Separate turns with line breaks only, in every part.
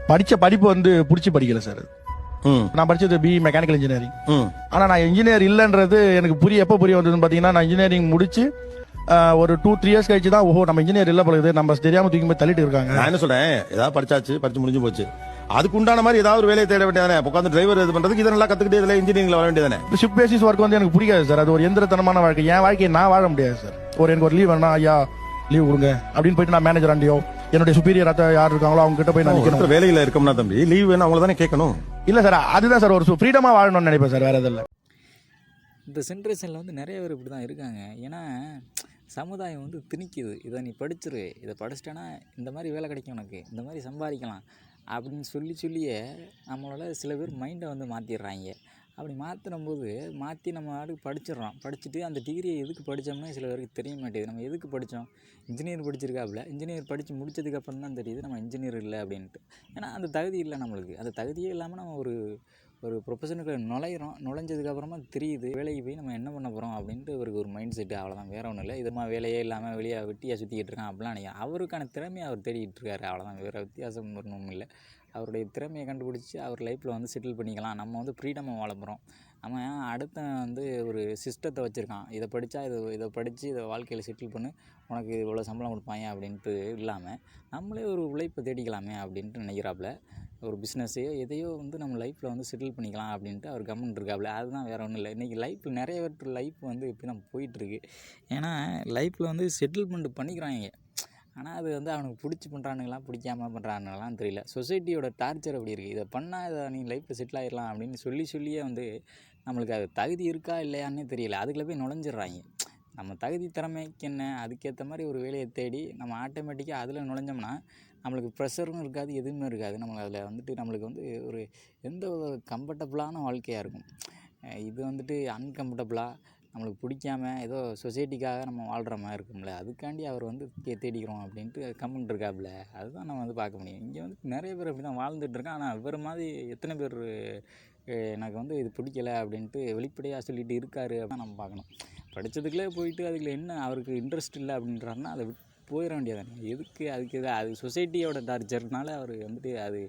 படிச்ச படிப்பு வந்து பிடிச்சி படிக்கல சார். நான் படிச்சது பி மெக்கானிக்கல் இன்ஜினியரிங். ஆனா நான் இன்ஜினியர் இல்லைன்றது எனக்கு எப்போ புரிய வந்ததுன்னு பாத்தீங்கன்னா, நான் இன்ஜினியரிங் முடிச்சு ஒரு 2-3 இயர்ஸ் கழிச்சு தான் ஓஹோ நம்ம இன்ஜினியர் இல்ல போல நம்ம தெரியாம தூக்கி போய் தள்ளிட்டு இருக்காங்க.
நான் என்ன சொல்றேன், ஏதாவது படிச்சு முடிஞ்சு போச்சு, அதுக்கு உண்டான மாதிரி ஏதாவது ஒரு வேலையை தேட வேண்டியதானே. உட்காந்து டிரைவர் இது பண்றதுக்கு இதை நல்லா கத்துக்கிட்டே இதுல இன்ஜினியரிங்ல வர வேண்டியதானே.
ஷிஃப்ட் பேசிஸ் ஒர்க் வந்து எனக்கு பிடிக்காது சார். அது ஒரு எந்திரத்தனமான வாழ்க்கை. என் வாழ்க்கையை நான் வாழ முடியாது சார். எனக்கு ஒரு லீவ் வேணா, ஐயா லீவ் கொடுங்க அப்படின்னு போயிட்டு நான் மேனேஜர் ஆண்டியோ என்னுடைய சுப்பீரியர் யார் இருக்காங்களோ அவங்க கிட்ட போய் நான் நிக்கணும்.
வேலையில இருக்கோம்னா தம்பி லீவ் வேணும் அவங்கள தானே கேட்கணும்.
இல்ல சார், அதுதான் சார் ஒரு ஃப்ரீடமா வாழணும்னு நினைப்பேன் சார், வேற எதுவும் இல்லை.
இந்த ஜென்ரேஷனில் வந்து நிறைய பேர் இப்படி தான் இருக்காங்க. ஏன்னா சமுதாயம் வந்து திணிக்குது, இதை நீ படிச்சிரு, இதை படிச்சிட்டேன்னா இந்த மாதிரி வேலை கிடைக்கும், உனக்கு இந்த மாதிரி சம்பாதிக்கலாம் அப்படின்னு சொல்லியே நம்மளால சில பேர் மைண்டை வந்து மாற்றிடுறாங்க. அப்படி மாற்றினம்போது நம்ம ஆளுக்கு படிச்சிடுறோம். படிச்சுட்டு அந்த டிகிரியை எதுக்கு படித்தோம்னா சில பேருக்கு தெரிய மாட்டேங்குது. நம்ம எதுக்கு படித்தோம்? இன்ஜினியர் படிச்சிருக்காப்புல, இன்ஜினியர் படித்து முடிச்சதுக்கப்புறம் தான் தெரியுது நம்ம இன்ஜினியர் இல்லை அப்படின்ட்டு. ஏன்னா அந்த தகுதி இல்லை நம்மளுக்கு. அந்த தகுதியே இல்லாமல் நம்ம ஒரு ப்ரொஃபஷனுக்கு நுழைஞ்சதுக்கப்புறமா தெரியுது வேலைக்கு போய் நம்ம என்ன பண்ண போகிறோம் அப்படின்ட்டு இவருக்கு ஒரு மைண்ட் செட்டு. அவ்வளோதான், வேறு ஒன்றும் இல்லை. இதுமா வேலையே இல்லாமல் வெளியே வெட்டியாக சுற்றிக்கிட்டு இருக்கான் அப்படிலாம் நினைக்கிறேன். அவருக்கான திறமையை அவர் தேடிக்கிட்டு இருக்காரு, அவ்வளோதான். வேறு வித்தியாசம் ஒன்றும் இல்லை. அவருடைய திறமையை கண்டுபிடிச்சி அவர் லைஃப்பில் வந்து செட்டில் பண்ணிக்கலாம். நம்ம வந்து ஃப்ரீடமாக வாழ போகிறோம். நம்ம அடுத்த வந்து ஒரு சிஸ்டத்தை வச்சுருக்கான், இதை படித்தா இதை படித்து இதை வாழ்க்கையில் செட்டில் பண்ணு, உனக்கு இவ்வளோ சம்பளம் கொடுப்பாங்க அப்படின்ட்டு இல்லாமல் நம்மளே ஒரு உழைப்பை தேடிக்கலாமே அப்படின்ட்டு நினைக்கிறாப்புல. ஒரு பிஸ்னஸையோ எதையோ வந்து நம்ம லைஃப்பில் வந்து செட்டில் பண்ணிக்கலாம் அப்படின்ட்டு அவர் கம்முன்னு இருக்காப்புல. அதுதான், வேறு ஒன்றும் இல்லை. இன்றைக்கி லைஃப்பில் நிறைய பேர் லைஃப் வந்து இப்படி தான் போயிட்டுருக்கு. ஏன்னா லைஃப்பில் வந்து செட்டில்மெண்ட் பண்ணிக்கிறாங்க. ஆனால் அது வந்து அவனுக்கு பிடிச்சி பண்ணுறானுங்களா பிடிக்காமல் பண்ணுறானுங்களாம் தெரியல. சொசைட்டியோட டார்ச்சர் அப்படி இருக்குது. இதை பண்ணால் இதை நீ லைஃப்பில் செட்டில் ஆகிடலாம் அப்படின்னு சொல்லியே வந்து நம்மளுக்கு அது தகுதி இருக்கா இல்லையான்னே தெரியல. அதுக்குள்ளே போய் நுழைஞ்சிட்றாங்க. நம்ம தகுதி திறமைக்கு என்ன, அதுக்கேற்ற மாதிரி ஒரு வேலையை தேடி நம்ம ஆட்டோமேட்டிக்காக அதில் நுழைஞ்சோம்னா நம்மளுக்கு ப்ரெஷரும் இருக்காது, எதுவுமே இருக்காது. நம்ம அதில் வந்துட்டு நம்மளுக்கு வந்து ஒரு எந்த ஒரு கம்ஃபர்டபுளான வாழ்க்கையாக இருக்கும். இது வந்துட்டு அன்கம்ஃபர்டபுளாக நம்மளுக்கு பிடிக்காம ஏதோ சொசைட்டிக்காக நம்ம வாழ்கிற மாதிரி இருக்கும்ல, அதுக்காண்டி அவர் வந்து தேடிக்கிறோம் அப்படின்ட்டு கம்முன்னு இருக்காப்புல. அதுதான் நம்ம வந்து பார்க்க முடியும். இங்கே வந்து நிறைய பேர் அப்படி தான் வாழ்ந்துட்டுருக்கான். ஆனால் இவர் மாதிரி எத்தனை பேர் எனக்கு வந்து இது பிடிக்கல அப்படின்ட்டு வெளிப்படையாக சொல்லிட்டு இருக்காரு அப்படின்னு நம்ம பார்க்கணும். படித்ததுக்குள்ளே போயிட்டு அதுக்குள்ள என்ன அவருக்கு இன்ட்ரெஸ்ட் இல்லை அப்படின்றாருன்னா அதை விட்டு போயிட வேண்டியதானே. எதுக்கு அதுக்கு அது சொசைட்டியோட டார்ச்சர்னால அவர் வந்துட்டு அதை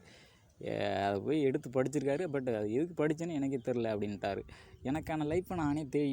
போய் எடுத்து படிச்சிருக்காரு. பட் அது எதுக்கு படித்தேன்னு எனக்கே தெரில அப்படின்ட்டார். எனக்கான லைஃப்பை நானே தேடி